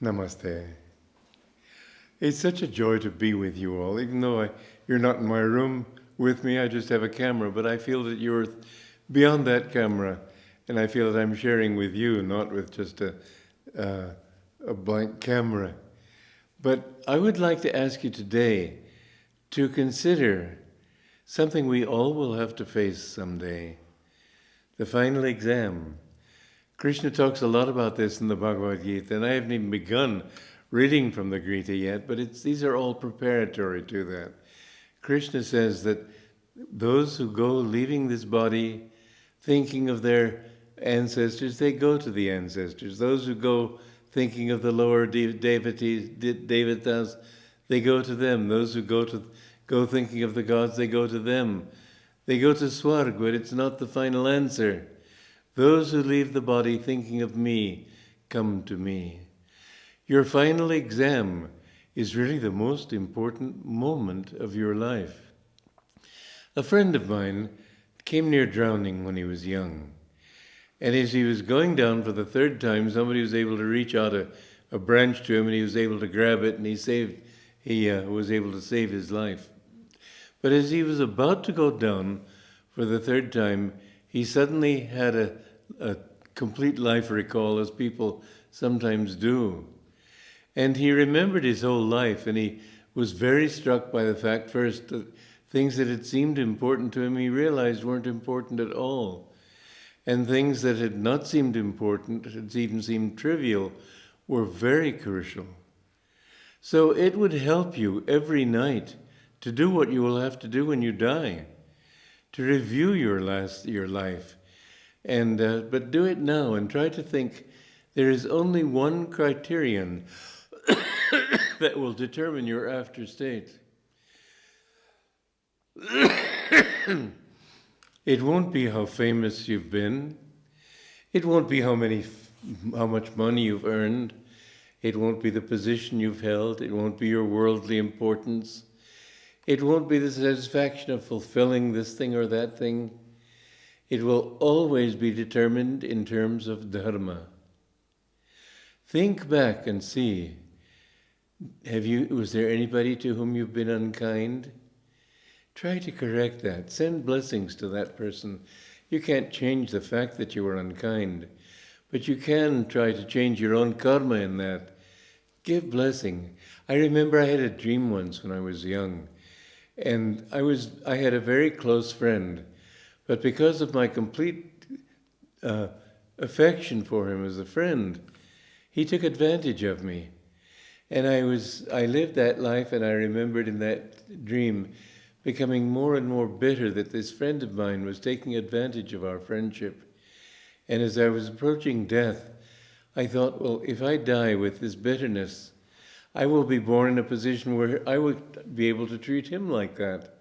Namaste. It's such a joy to be with you all. Even though you're not in my room with me, I just have a camera, but I feel that you're beyond that camera, and I feel that I'm sharing with you, not with just a blank camera. But I would like to ask you today to consider something we all will have to face someday, the final exam. Krishna talks a lot about this in the Bhagavad Gita, and I haven't even begun reading from the Gita yet, but these are all preparatory to that. Krishna says that those who go leaving this body thinking of their ancestors, they go to the ancestors. Those who go thinking of the lower devatas, they go to them. Those who go thinking of the gods, they go to them. They go to Swarg, but it's not the final answer. Those who leave the body thinking of me, come to me. Your final exam is really the most important moment of your life. A friend of mine came near drowning when he was young. And as he was going down for the third time, somebody was able to reach out a branch to him, and he was able to grab it, and he was able to save his life. But as he was about to go down for the third time, he suddenly had a complete life recall, as people sometimes do. And he remembered his whole life, and he was very struck by the fact, first, that things that had seemed important to him, he realized weren't important at all. And things that had not seemed important, had even seemed trivial, were very crucial. So it would help you every night to do what you will have to do when you die, to review your life. And but do it now and try to think there is only one criterion that will determine your after state. It won't be how famous you've been. It won't be how much money you've earned. It won't be the position you've held. It won't be your worldly importance. It won't be the satisfaction of fulfilling this thing or that thing. It will always be determined in terms of dharma. Think back and see, was there anybody to whom you've been unkind? Try to correct that. Send blessings to that person. You can't change the fact that you were unkind, but you can try to change your own karma in that. Give blessing. I remember I had a dream once when I was young, and I had a very close friend, but because of my complete affection for him as a friend, he took advantage of me. And I lived that life, and I remembered in that dream becoming more and more bitter that this friend of mine was taking advantage of our friendship. And as I was approaching death, I thought, well, if I die with this bitterness, I will be born in a position where I would be able to treat him like that.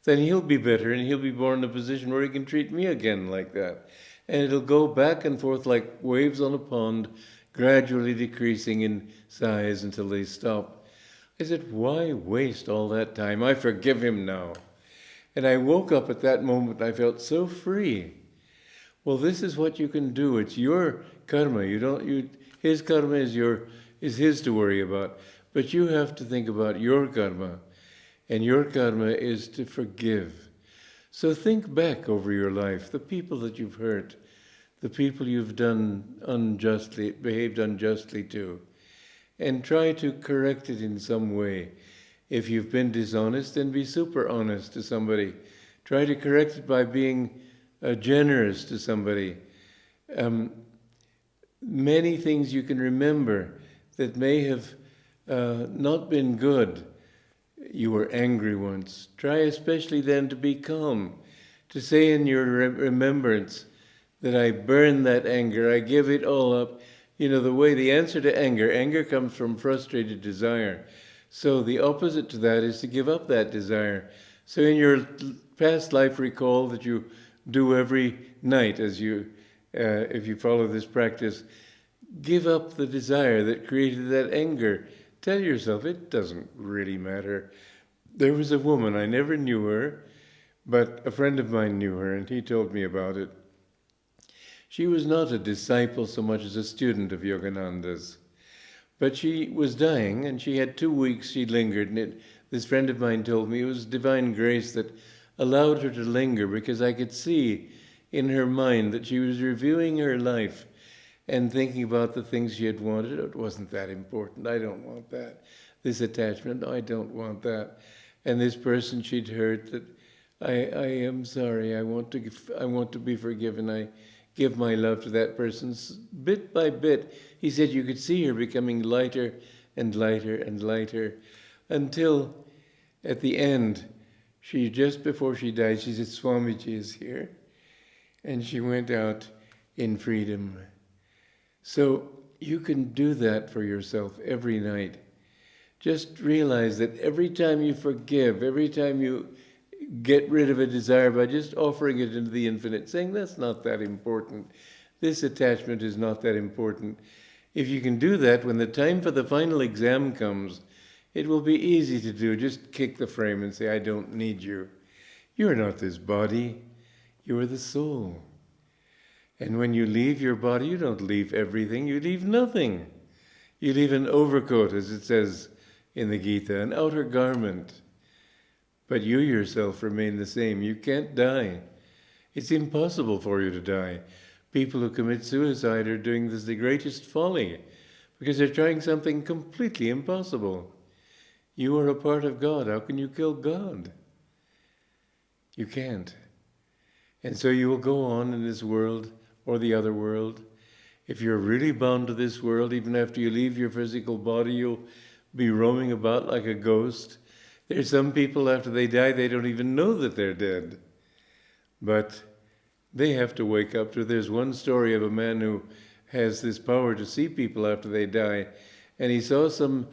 Then he'll be bitter, and he'll be born in a position where he can treat me again like that. And it'll go back and forth like waves on a pond, gradually decreasing in size until they stop. I said, why waste all that time? I forgive him now. And I woke up at that moment, I felt so free. Well, this is what you can do. It's your karma. His karma is his to worry about. But you have to think about your karma. And your karma is to forgive. So think back over your life, the people that you've hurt, the people you've behaved unjustly to, and try to correct it in some way. If you've been dishonest, then be super honest to somebody. Try to correct it by being generous to somebody. Many things you can remember that may have not been good. You were angry once. Try especially then to be calm, to say in your remembrance that I burn that anger, I give it all up. The answer to anger comes from frustrated desire. So the opposite to that is to give up that desire. So in your past life, recall that you do every night if you follow this practice. Give up the desire that created that anger. Tell yourself it doesn't really matter. There was a woman, I never knew her, but a friend of mine knew her, and he told me about it. She was not a disciple so much as a student of Yogananda's. But she was dying, and she had 2 weeks she lingered. And this friend of mine told me it was divine grace that allowed her to linger, because I could see in her mind that she was reviewing her life and thinking about the things she had wanted. It wasn't that important. I don't want that. This attachment, no, I don't want that. And this person she'd hurt, that I am sorry. I want to be forgiven. I give my love to that person. Bit by bit, he said you could see her becoming lighter and lighter and lighter, until at the end, just before she died, she said, Swamiji is here. And she went out in freedom. So you can do that for yourself every night. Just realize that every time you forgive, every time you get rid of a desire by just offering it into the infinite, saying that's not that important, this attachment is not that important. If you can do that, when the time for the final exam comes, it will be easy to do. Just kick the frame and say, I don't need you. You're not this body. You are the soul. And when you leave your body, you don't leave everything. You leave nothing. You leave an overcoat, as it says in the Gita, an outer garment. But you yourself remain the same. You can't die. It's impossible for you to die. People who commit suicide are doing this the greatest folly, because they're trying something completely impossible. You are a part of God. How can you kill God? You can't. And so you will go on in this world or the other world. If you're really bound to this world, even after you leave your physical body, you'll be roaming about like a ghost. There's some people, after they die, they don't even know that they're dead. But they have to wake up to. There's one story of a man who has this power to see people after they die, and he saw some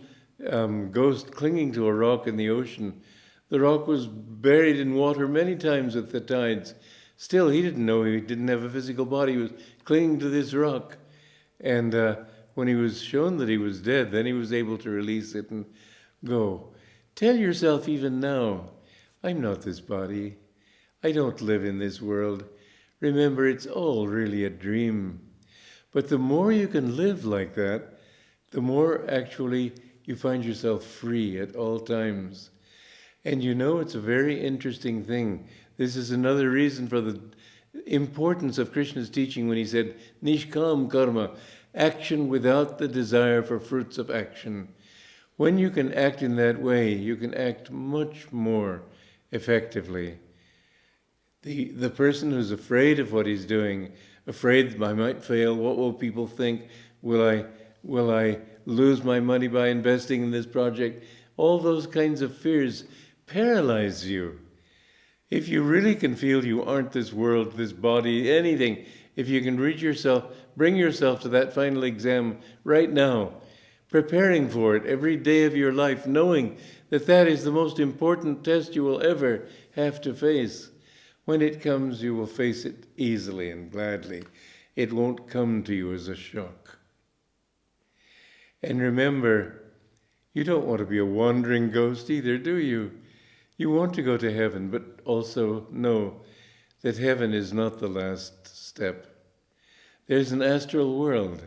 ghost clinging to a rock in the ocean. The rock was buried in water many times with the tides. Still, he didn't know he didn't have a physical body. He was clinging to this rock. And when he was shown that he was dead, then he was able to release it and go. Tell yourself even now, I'm not this body. I don't live in this world. Remember, it's all really a dream. But the more you can live like that, the more actually you find yourself free at all times. And you know, it's a very interesting thing. This is another reason for the importance of Krishna's teaching when he said, Nishkam karma, action without the desire for fruits of action. When you can act in that way, you can act much more effectively. The person who's afraid of what he's doing, afraid I might fail, what will people think, will I lose my money by investing in this project? All those kinds of fears paralyze you. If you really can feel you aren't this world, this body, anything, if you can bring yourself to that final exam right now, preparing for it every day of your life, knowing that that is the most important test you will ever have to face. When it comes, you will face it easily and gladly. It won't come to you as a shock. And remember, you don't want to be a wandering ghost either, do you? You want to go to heaven, but also know that heaven is not the last step. There's an astral world.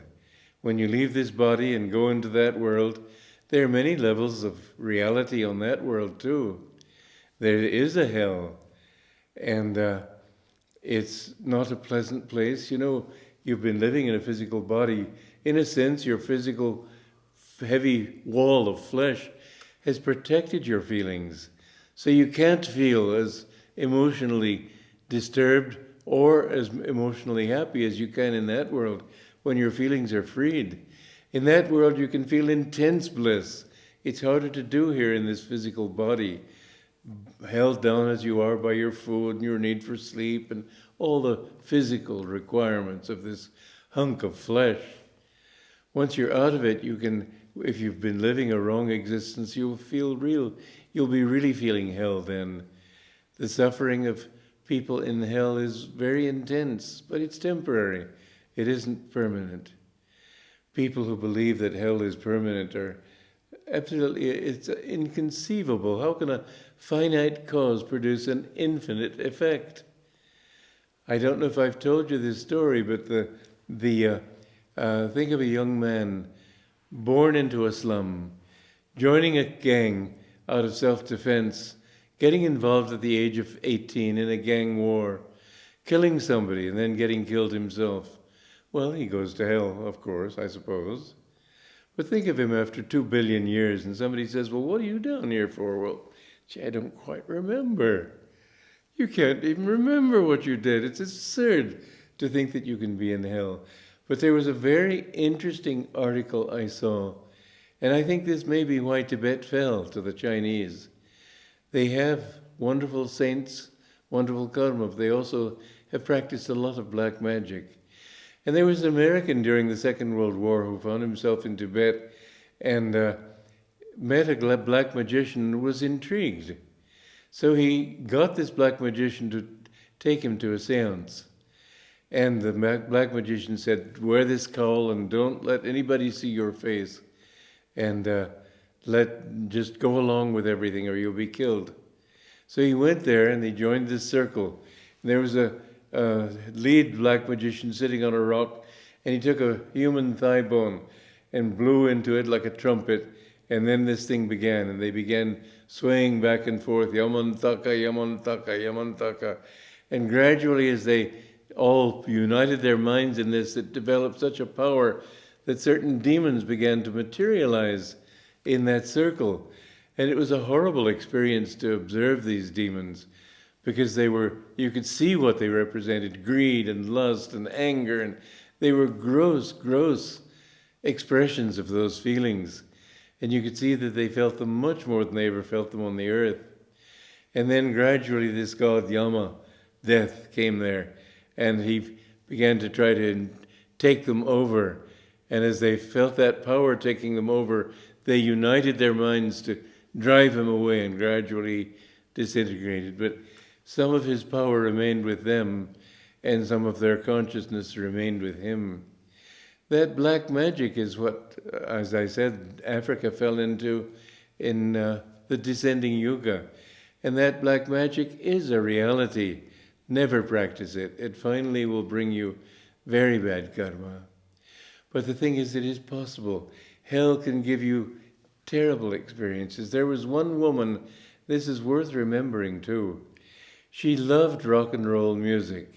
When you leave this body and go into that world, there are many levels of reality on that world too. There is a hell, and it's not a pleasant place. You know, you've been living in a physical body. In a sense, your physical heavy wall of flesh has protected your feelings. So you can't feel as emotionally disturbed or as emotionally happy as you can in that world when your feelings are freed. In that world you can feel intense bliss. It's harder to do here in this physical body, held down as you are by your food and your need for sleep and all the physical requirements of this hunk of flesh. Once you're out of it, you can, if you've been living a wrong existence, you'll be really feeling hell then. The suffering of people in hell is very intense, but it's temporary. It isn't permanent. People who believe that hell is permanent are absolutely, it's inconceivable. How can a finite cause produce an infinite effect? I don't know if I've told you this story, but think of a young man born into a slum, joining a gang out of self-defense, getting involved at the age of 18 in a gang war, killing somebody and then getting killed himself. Well, he goes to hell, of course, I suppose. But think of him after 2 billion years and somebody says, well, what are you down here for? Well, gee, I don't quite remember. You can't even remember what you did. It's absurd to think that you can be in hell. But there was a very interesting article I saw, and I think this may be why Tibet fell to the Chinese. They have wonderful saints, wonderful karma, but they also have practiced a lot of black magic. And there was an American during the Second World War who found himself in Tibet and met a black magician and was intrigued. So he got this black magician to take him to a seance. And the black magician said, wear this cowl and don't let anybody see your face. And just go along with everything or you'll be killed. So he went there and he joined this circle. And there was a lead black magician sitting on a rock, and he took a human thigh bone and blew into it like a trumpet. And then this thing began, and they began swaying back and forth, Yamantaka, Yamantaka, Yamantaka. And gradually, as they all united their minds in this, it developed such a power that certain demons began to materialize in that circle. And it was a horrible experience to observe these demons, because you could see what they represented, greed and lust and anger, and they were gross, gross expressions of those feelings. And you could see that they felt them much more than they ever felt them on the earth. And then gradually this god Yama, death, came there, and he began to try to take them over. And as they felt that power taking them over, they united their minds to drive him away and gradually disintegrated. But some of his power remained with them, and some of their consciousness remained with him. That black magic is what, as I said, Africa fell into in the descending yuga. And that black magic is a reality. Never practice it. It finally will bring you very bad karma. But the thing is, it is possible. Hell can give you terrible experiences. There was one woman, this is worth remembering too. She loved rock and roll music.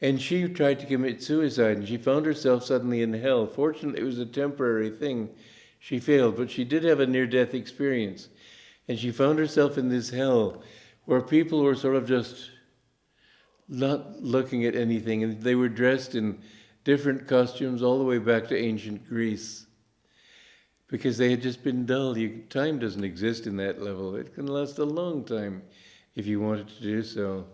And she tried to commit suicide, and she found herself suddenly in hell. Fortunately, it was a temporary thing. She failed, but she did have a near-death experience. And she found herself in this hell where people were sort of just not looking at anything, and they were dressed in different costumes all the way back to ancient Greece, because they had just been dull. Time doesn't exist in that level. It can last a long time if you wanted to do so.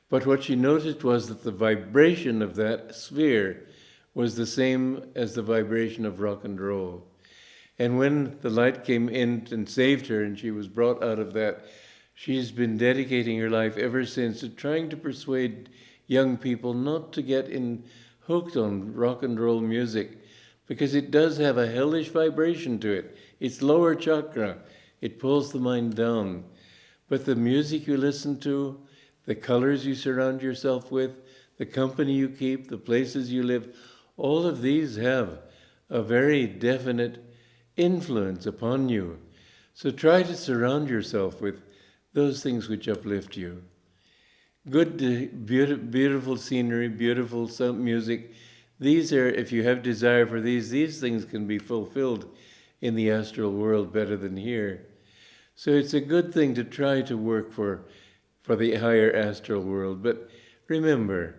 But what she noticed was that the vibration of that sphere was the same as the vibration of rock and roll. And when the light came in and saved her and she was brought out of that, she's been dedicating her life ever since to trying to persuade young people not to get hooked on rock and roll music, because it does have a hellish vibration to it. It's lower chakra. It pulls the mind down. But the music you listen to, the colors you surround yourself with, the company you keep, the places you live, all of these have a very definite influence upon you. So try to surround yourself with those things which uplift you. Good, beautiful scenery, beautiful music. These are, if you have desire for these things can be fulfilled in the astral world better than here. So it's a good thing to try to work for the higher astral world. But remember,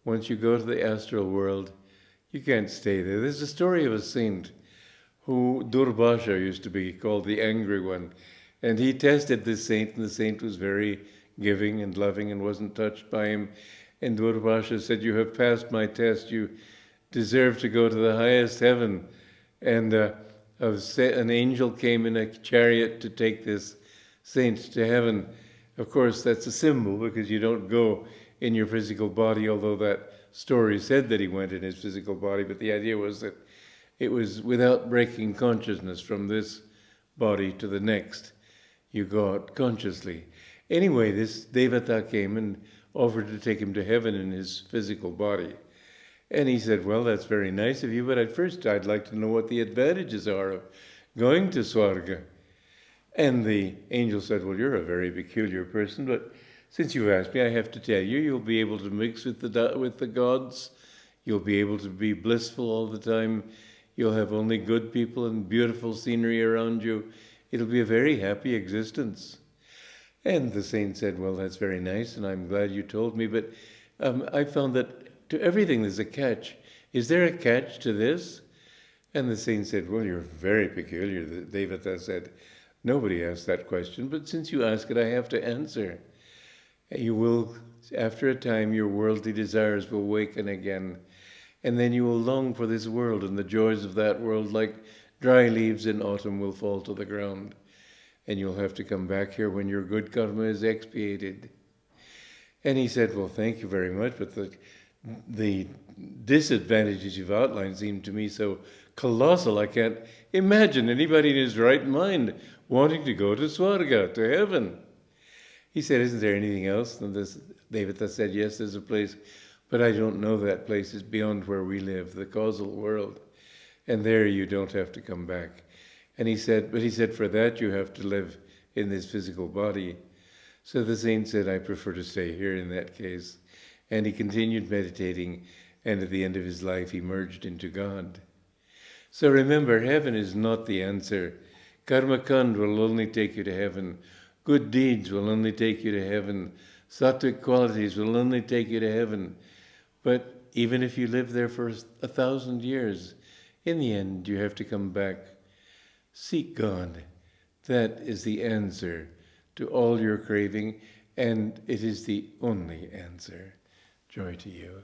once you go to the astral world, you can't stay there. There's a story of a saint who, Durvasha used to be called the angry one. And he tested this saint, and the saint was very giving and loving and wasn't touched by him. And Durvasha said, you have passed my test. You deserve to go to the highest heaven. And an angel came in a chariot to take this saint to heaven. Of course, that's a symbol, because you don't go in your physical body, although that story said that he went in his physical body. But the idea was that it was without breaking consciousness from this body to the next. You go out consciously. Anyway, this Devata came and offered to take him to heaven in his physical body. And he said, well, that's very nice of you, but at first I'd like to know what the advantages are of going to Swarga. And the angel said, well, you're a very peculiar person, but since you've asked me, I have to tell you, you'll be able to mix with the gods. You'll be able to be blissful all the time. You'll have only good people and beautiful scenery around you. It'll be a very happy existence. And the saint said, well, that's very nice, and I'm glad you told me, but I found that to everything there's a catch. Is there a catch to this? And the saint said, well, you're very peculiar. The Devata said, nobody asked that question, but since you ask it, I have to answer. You will, after a time, your worldly desires will waken again, and then you will long for this world, and the joys of that world, like dry leaves in autumn, will fall to the ground. And you'll have to come back here when your good karma is expiated. And he said, well, thank you very much, but the disadvantages you've outlined seem to me so colossal. I can't imagine anybody in his right mind wanting to go to Swarga, to heaven. He said, isn't there anything else? And this Devata said, yes, there's a place, but I don't know that place. It's beyond where we live, the causal world. And there you don't have to come back. And he said, for that you have to live in this physical body. So the saint said, I prefer to stay here in that case. And he continued meditating, and at the end of his life he merged into God. So remember, heaven is not the answer. Karma kand will only take you to heaven. Good deeds will only take you to heaven. Sattvic qualities will only take you to heaven. But even if you live there for 1,000 years, in the end you have to come back. Seek God. That is the answer to all your craving, and it is the only answer. Joy to you.